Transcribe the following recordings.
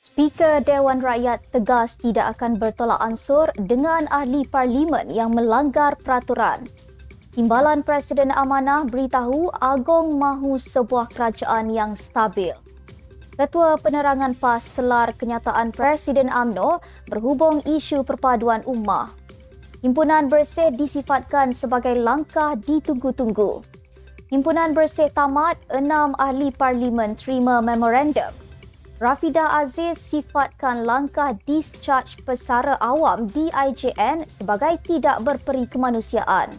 Speaker Dewan Rakyat tegas tidak akan bertolak ansur dengan ahli parlimen yang melanggar peraturan. Timbalan Presiden Amanah beritahu Agong mahu sebuah kerajaan yang stabil. Ketua Penerangan PAS selar kenyataan Presiden UMNO berhubung isu perpaduan ummah. Himpunan Bersih disifatkan sebagai langkah ditunggu-tunggu. Himpunan Bersih tamat, 6 ahli parlimen terima memorandum. Rafidah Aziz sifatkan langkah discharge pesara awam di IJN sebagai tidak berperi kemanusiaan.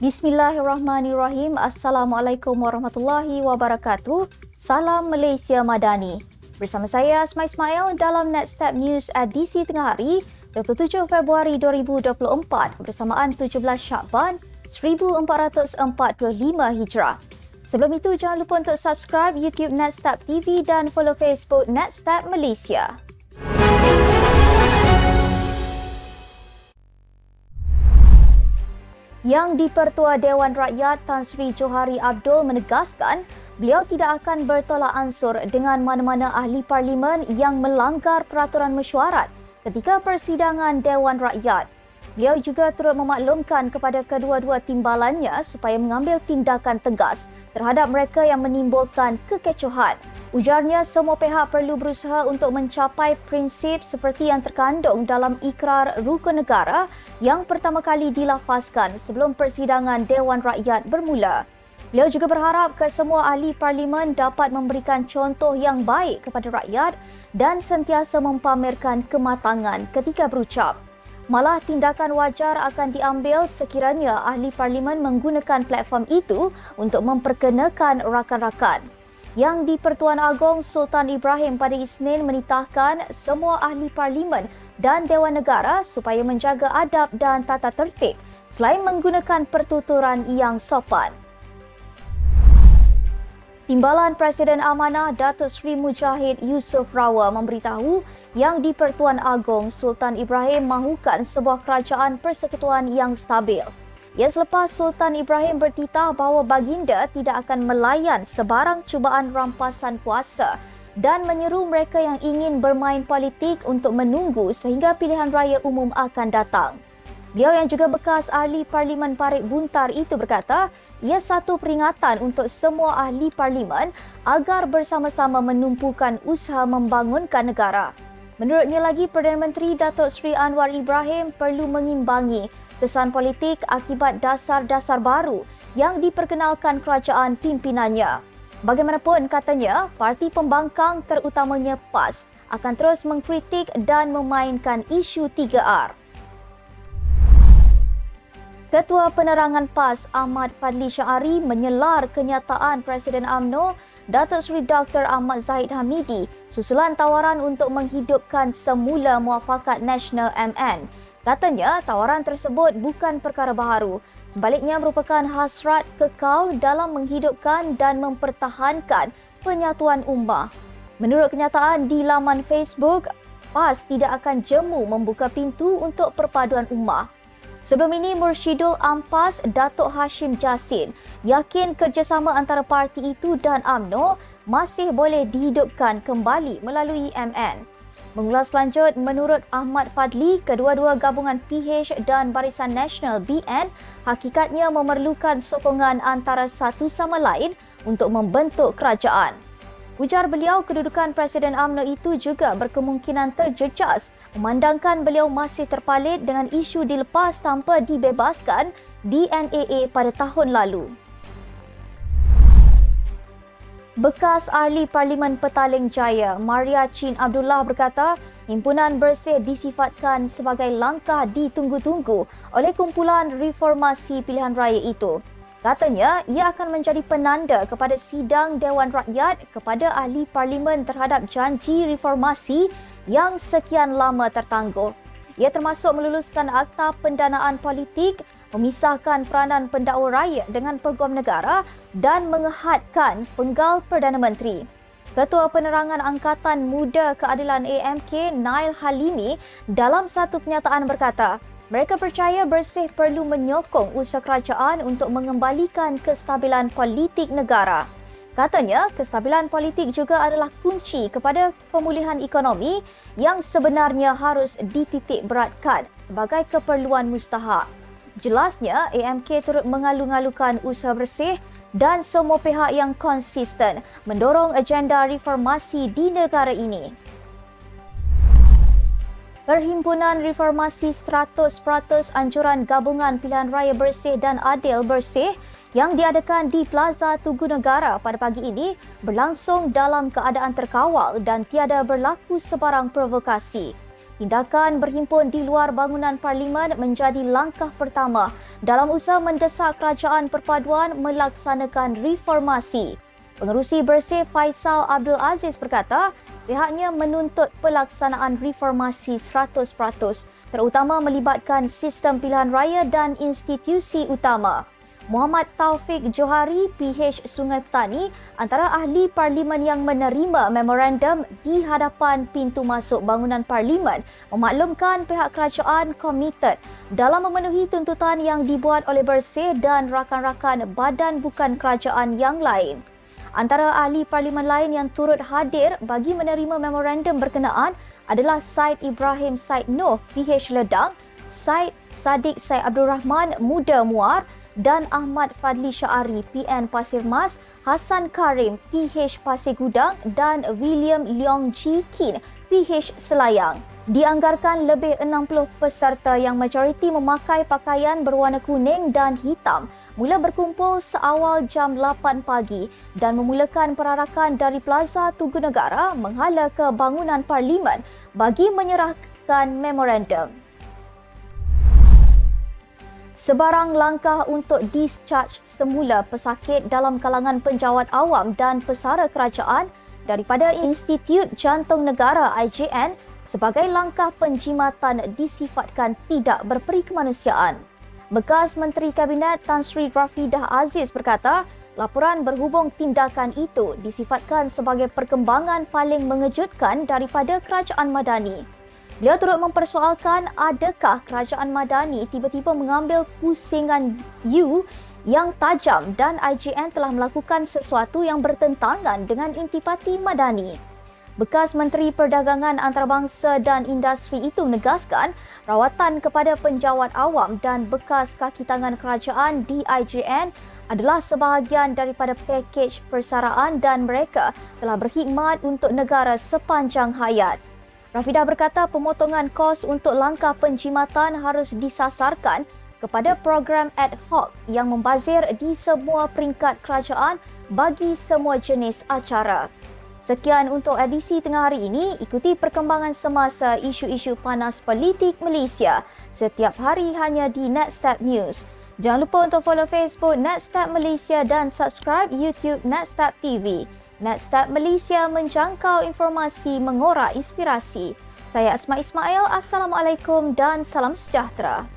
Bismillahirrahmanirrahim. Assalamualaikum warahmatullahi wabarakatuh. Salam Malaysia Madani. Bersama saya Asma Ismail dalam Netstep News edisi tengah hari 27 Februari 2024 bersamaan 17 Syakban 1445 Hijrah. Sebelum itu jangan lupa untuk subscribe YouTube Netstep TV dan follow Facebook Netstep Malaysia. Yang di-Pertua Dewan Rakyat Tan Sri Johari Abdul menegaskan beliau tidak akan bertolak ansur dengan mana-mana ahli parlimen yang melanggar peraturan mesyuarat ketika persidangan Dewan Rakyat. Beliau juga turut memaklumkan kepada kedua-dua timbalannya supaya mengambil tindakan tegas terhadap mereka yang menimbulkan kekecohan. Ujarnya semua pihak perlu berusaha untuk mencapai prinsip seperti yang terkandung dalam Ikrar Rukun Negara yang pertama kali dilafazkan sebelum persidangan Dewan Rakyat bermula. Beliau juga berharap kesemua ahli parlimen dapat memberikan contoh yang baik kepada rakyat dan sentiasa mempamerkan kematangan ketika berucap. Malah tindakan wajar akan diambil sekiranya ahli parlimen menggunakan platform itu untuk memperkenakan rakan-rakan. Yang di Pertuan Agong Sultan Ibrahim pada Isnin menitahkan semua ahli parlimen dan Dewan Negara supaya menjaga adab dan tata tertib selain menggunakan pertuturan yang sopan. Timbalan Presiden Amanah Datuk Seri Mujahid Yusof Rawa memberitahu yang di Pertuan Agong Sultan Ibrahim mahukan sebuah kerajaan persekutuan yang stabil. Ia selepas Sultan Ibrahim bertitah bahawa baginda tidak akan melayan sebarang cubaan rampasan kuasa dan menyeru mereka yang ingin bermain politik untuk menunggu sehingga pilihan raya umum akan datang. Beliau yang juga bekas ahli parlimen Parit Buntar itu berkata, ia satu peringatan untuk semua ahli parlimen agar bersama-sama menumpukan usaha membangunkan negara. Menurutnya lagi, Perdana Menteri Datuk Seri Anwar Ibrahim perlu mengimbangi kesan politik akibat dasar-dasar baru yang diperkenalkan kerajaan pimpinannya. Bagaimanapun katanya, parti pembangkang terutamanya PAS akan terus mengkritik dan memainkan isu 3R. Ketua Penerangan PAS Ahmad Fadli Syahari menyelar kenyataan Presiden UMNO Datuk Seri Dr. Ahmad Zahid Hamidi susulan tawaran untuk menghidupkan semula Muafakat Nasional MN. Katanya tawaran tersebut bukan perkara baharu, sebaliknya merupakan hasrat kekal dalam menghidupkan dan mempertahankan penyatuan ummah. Menurut kenyataan di laman Facebook, PAS tidak akan jemu membuka pintu untuk perpaduan ummah. Sebelum ini, Mursyidul Ampas Datuk Hashim Jassin yakin kerjasama antara parti itu dan UMNO masih boleh dihidupkan kembali melalui MN. Mengulas lanjut, menurut Ahmad Fadli, kedua-dua gabungan PH dan Barisan Nasional BN hakikatnya memerlukan sokongan antara satu sama lain untuk membentuk kerajaan. Ujar beliau, kedudukan Presiden UMNO itu juga berkemungkinan terjejas memandangkan beliau masih terpalit dengan isu dilepas tanpa dibebaskan di NAA pada tahun lalu. Bekas ahli Parlimen Petaling Jaya, Maria Chin Abdullah berkata, Himpunan Bersih disifatkan sebagai langkah ditunggu-tunggu oleh kumpulan reformasi pilihan raya itu. Katanya, ia akan menjadi penanda kepada sidang Dewan Rakyat kepada ahli parlimen terhadap janji reformasi yang sekian lama tertangguh. Ia termasuk meluluskan Akta Pendanaan Politik, memisahkan peranan pendakwa rakyat dengan peguam negara dan mengehadkan penggal Perdana Menteri. Ketua Penerangan Angkatan Muda Keadilan AMK, Nail Halimi, dalam satu kenyataan berkata, mereka percaya Bersih perlu menyokong usaha kerajaan untuk mengembalikan kestabilan politik negara. Katanya, kestabilan politik juga adalah kunci kepada pemulihan ekonomi yang sebenarnya harus dititik beratkan sebagai keperluan mustahak. Jelasnya, AMK turut mengalu-alukan usaha bersih dan semua pihak yang konsisten mendorong agenda reformasi di negara ini. Perhimpunan Reformasi 100% Anjuran Gabungan Pilihan Raya Bersih dan Adil Bersih yang diadakan di Plaza Tugu Negara pada pagi ini berlangsung dalam keadaan terkawal dan tiada berlaku sebarang provokasi. Tindakan berhimpun di luar bangunan Parlimen menjadi langkah pertama dalam usaha mendesak kerajaan perpaduan melaksanakan reformasi. Pengerusi Bersih Faisal Abdul Aziz berkata, pihaknya menuntut pelaksanaan reformasi 100%, terutama melibatkan sistem pilihan raya dan institusi utama. Muhammad Taufik Johari, PH Sungai Petani, antara ahli Parlimen yang menerima memorandum di hadapan pintu masuk bangunan Parlimen, memaklumkan pihak kerajaan komited dalam memenuhi tuntutan yang dibuat oleh Bersih dan rakan-rakan badan bukan kerajaan yang lain. Antara ahli Parlimen lain yang turut hadir bagi menerima memorandum berkenaan adalah Said Ibrahim Said Noh, PH Ledang, Said Sadiq Said Abdul Rahman, Muda Muar, dan Ahmad Fadli Syari, PN Pasir Mas, Hassan Karim, PH Pasir Gudang dan William Leong Ji Kin, PH Selayang. Dianggarkan lebih 60 peserta yang majoriti memakai pakaian berwarna kuning dan hitam mula berkumpul seawal jam 8 pagi dan memulakan perarakan dari Plaza Tugu Negara menghala ke bangunan Parlimen bagi menyerahkan memorandum. Sebarang langkah untuk discharge semula pesakit dalam kalangan penjawat awam dan pesara kerajaan daripada Institut Jantung Negara IJN sebagai langkah penjimatan disifatkan tidak berperi kemanusiaan. Bekas Menteri Kabinet Tan Sri Rafidah Aziz berkata, laporan berhubung tindakan itu disifatkan sebagai perkembangan paling mengejutkan daripada kerajaan Madani. Beliau turut mempersoalkan adakah kerajaan Madani tiba-tiba mengambil pusingan U yang tajam dan IJN telah melakukan sesuatu yang bertentangan dengan intipati Madani. Bekas Menteri Perdagangan Antarabangsa dan Industri itu menegaskan rawatan kepada penjawat awam dan bekas kaki tangan kerajaan di IJN adalah sebahagian daripada pakej persaraan dan mereka telah berkhidmat untuk negara sepanjang hayat. Rafidah berkata pemotongan kos untuk langkah penjimatan harus disasarkan kepada program ad hoc yang membazir di semua peringkat kerajaan bagi semua jenis acara. Sekian untuk edisi tengah hari ini. Ikuti perkembangan semasa isu-isu panas politik Malaysia setiap hari hanya di Netstep News. Jangan lupa untuk follow Facebook Netstep Malaysia dan subscribe YouTube Netstep TV. Netstep Malaysia menjangkau informasi mengorak inspirasi. Saya Asma Ismail. Assalamualaikum dan salam sejahtera.